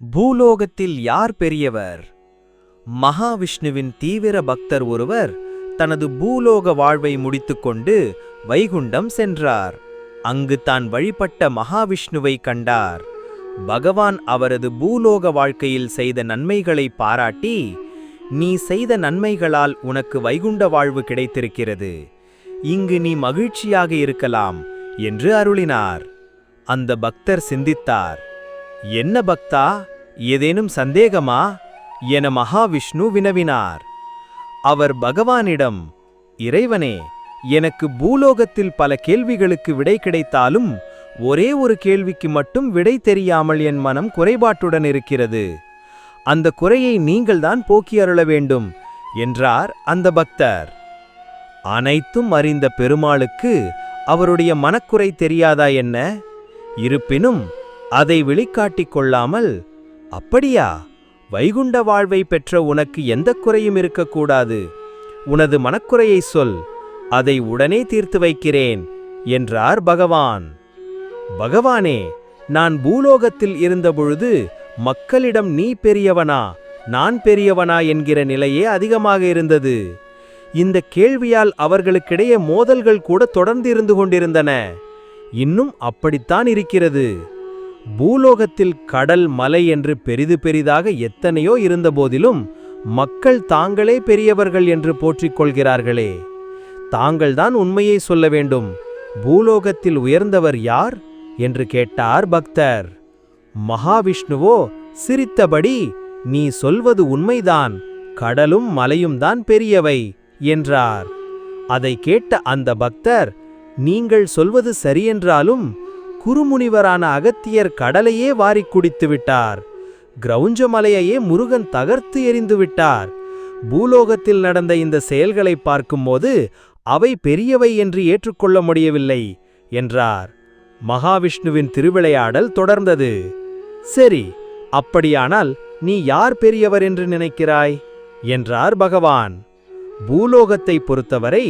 பூலோகத்தில் யார் பெரியவர்? மகாவிஷ்ணுவின் தீவிர பக்தர் ஒருவர் தனது பூலோக வாழ்வை முடித்துக்கொண்டு வைகுண்டம் சென்றார். அங்கு தான் வழிபட்ட மகாவிஷ்ணுவை கண்டார். பகவான் அவரது பூலோக வாழ்க்கையில் செய்த நன்மைகளை பாராட்டி, நீ செய்த நன்மைகளால் உனக்கு வைகுண்ட வாழ்வு கிடைத்திருக்கிறது, இங்கு நீ மகிழ்ச்சியாக இருக்கலாம் என்று அருளினார். அந்த பக்தர் சிந்தித்தார். என்ன பக்தா, ஏதேனும் சந்தேகமா என மகாவிஷ்ணு வினவினார். அவர் பகவானிடம், இறைவனே, எனக்கு பூலோகத்தில் பல கேள்விகளுக்கு விடை கிடைத்தாலும் ஒரே ஒரு கேள்விக்கு மட்டும் விடை தெரியாமல் என் மனம் குறைபாட்டுடன் இருக்கிறது. அந்த குறையை நீங்கள்தான் போக்கி அருள வேண்டும் என்றார் அந்த பக்தர். அனைத்தும் அறிந்த பெருமாளுக்கு அவருடைய மனக்குறை தெரியாதா என்ன? இருப்பினும் அதை வெளிக்காட்டிக் கொள்ளாமல், அப்படியா, வைகுண்ட வாழ்வை பெற்ற உனக்கு எந்த குறையும் இருக்கக்கூடாது, உனது மனக்குறையை சொல், அதை உடனே தீர்த்து வைக்கிறேன் என்றார் பகவான். பகவானே, நான் பூலோகத்தில் இருந்தபொழுது மக்களிடம் நீ பெரியவனா நான் பெரியவனா என்கிற நிலையே அதிகமாக இருந்தது. இந்த கேள்வியால் அவர்களுக்கிடையே மோதல்கள் கூட தொடர்ந்து இருந்து கொண்டிருந்தன. இன்னும் அப்படித்தான் இருக்கிறது. பூலோகத்தில் கடல், மலை என்று பெரிதாக எத்தனையோ இருந்தபோதிலும் மக்கள் தாங்களே பெரியவர்கள் என்று போற்றிக் கொள்கிறார்களே. தாங்கள்தான் உண்மையை சொல்ல வேண்டும். பூலோகத்தில் உயர்ந்தவர் யார் என்று கேட்டார் பக்தர். மகாவிஷ்ணுவோ சிரித்தபடி, நீ சொல்வது உண்மைதான், கடலும் மலையும் தான் பெரியவை என்றார். அதை கேட்ட அந்த பக்தர், நீங்கள் சொல்வது சரியென்றாலும் குருமுனிவரான அகத்தியர் கடலையே வாரிக் குடித்து விட்டார், கிரௌஞ்ச மலையையே முருகன் தகர்த்து எறிந்து விட்டார். பூலோகத்தில் நடந்த இந்த செயல்களை பார்க்கும்போது அவை பெரியவை என்று ஏற்றுக்கொள்ள முடியவில்லை என்றார். மகாவிஷ்ணுவின் திருவிளையாடல் தொடர்ந்தது. சரி, அப்படியானால் நீ யார் பெரியவர் என்று நினைக்கிறாய் என்றார் பகவான். பூலோகத்தை பொறுத்தவரை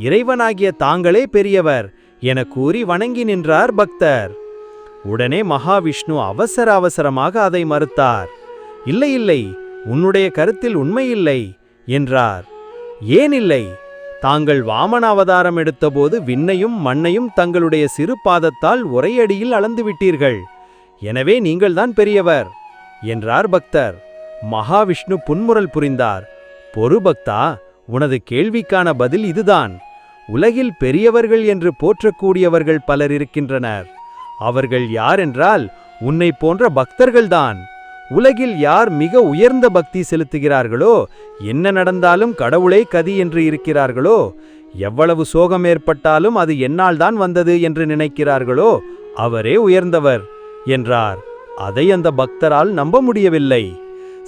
இறைவனாகிய தாங்களே பெரியவர் என கூறி வணங்கி நின்றார் பக்தர். உடனே மகாவிஷ்ணு அவசரமாக அதை மறுத்தார். இல்லை இல்லை, உன்னுடைய கருத்தில் உண்மையில்லை என்றார். ஏன் இல்லை? தாங்கள் வாமன அவதாரம் எடுத்தபோது விண்ணையும் மண்ணையும் தங்களுடைய சிறு பாதத்தால் ஒரேயடியில் அளந்துவிட்டீர்கள். எனவே நீங்கள்தான் பெரியவர் என்றார் பக்தர். மகாவிஷ்ணு புன்முறல் புரிந்தார். பொறு பக்தா, உனது கேள்விக்கான பதில் இதுதான். உலகில் பெரியவர்கள் என்று போற்றக்கூடியவர்கள் பலர் இருக்கின்றனர். அவர்கள் யாரென்றால் உன்னை போன்ற பக்தர்கள்தான். உலகில் யார் மிக உயர்ந்த பக்தி செலுத்துகிறார்களோ, என்ன நடந்தாலும் கடவுளே கதி என்று இருக்கிறார்களோ, எவ்வளவு சோகம் ஏற்பட்டாலும் அது என்னால் தான் வந்தது என்று நினைக்கிறார்களோ, அவரே உயர்ந்தவர் என்றார். அதை அந்த பக்தரால் நம்ப முடியவில்லை.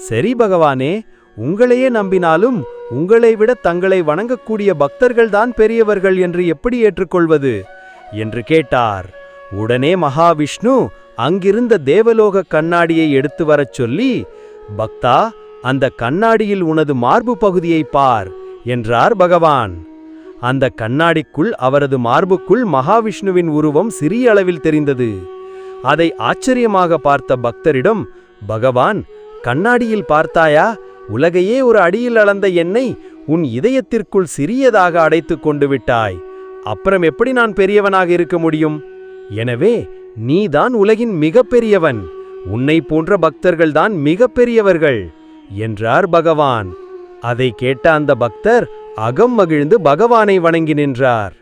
சரி பகவானே, உங்களையே நம்பினாலும் உங்களை விட தங்களை வணங்கக்கூடிய பக்தர்கள்தான் பெரியவர்கள் என்று எப்படி ஏற்றுக்கொள்வது என்று கேட்டார். உடனே மகாவிஷ்ணு அங்கிருந்த தேவலோக கண்ணாடியை எடுத்து வரச் சொல்லி, பக்தா, அந்த கண்ணாடியில் உனது மார்பு பகுதியை பார் என்றார் பகவான். அந்த கண்ணாடிக்குள், அவரது மார்புக்குள் மகாவிஷ்ணுவின் உருவம் சிறிய அளவில் தெரிந்தது. அதை ஆச்சரியமாக பார்த்த பக்தரிடம், பகவான், கண்ணாடியில் பார்த்தாயா? உலகையே ஒரு அடியில் அளந்த என்னை உன் இதயத்திற்குள் சிறியதாக அடைத்து கொண்டு விட்டாய். அப்புறம் எப்படி நான் பெரியவனாக இருக்க முடியும்? எனவே நீதான் உலகின் மிக பெரியவன். உன்னை போன்ற பக்தர்கள்தான் மிக பெரியவர்கள் என்றார் பகவான். அதை கேட்ட அந்த பக்தர் அகம் மகிழ்ந்து பகவானை வணங்கி நின்றார்.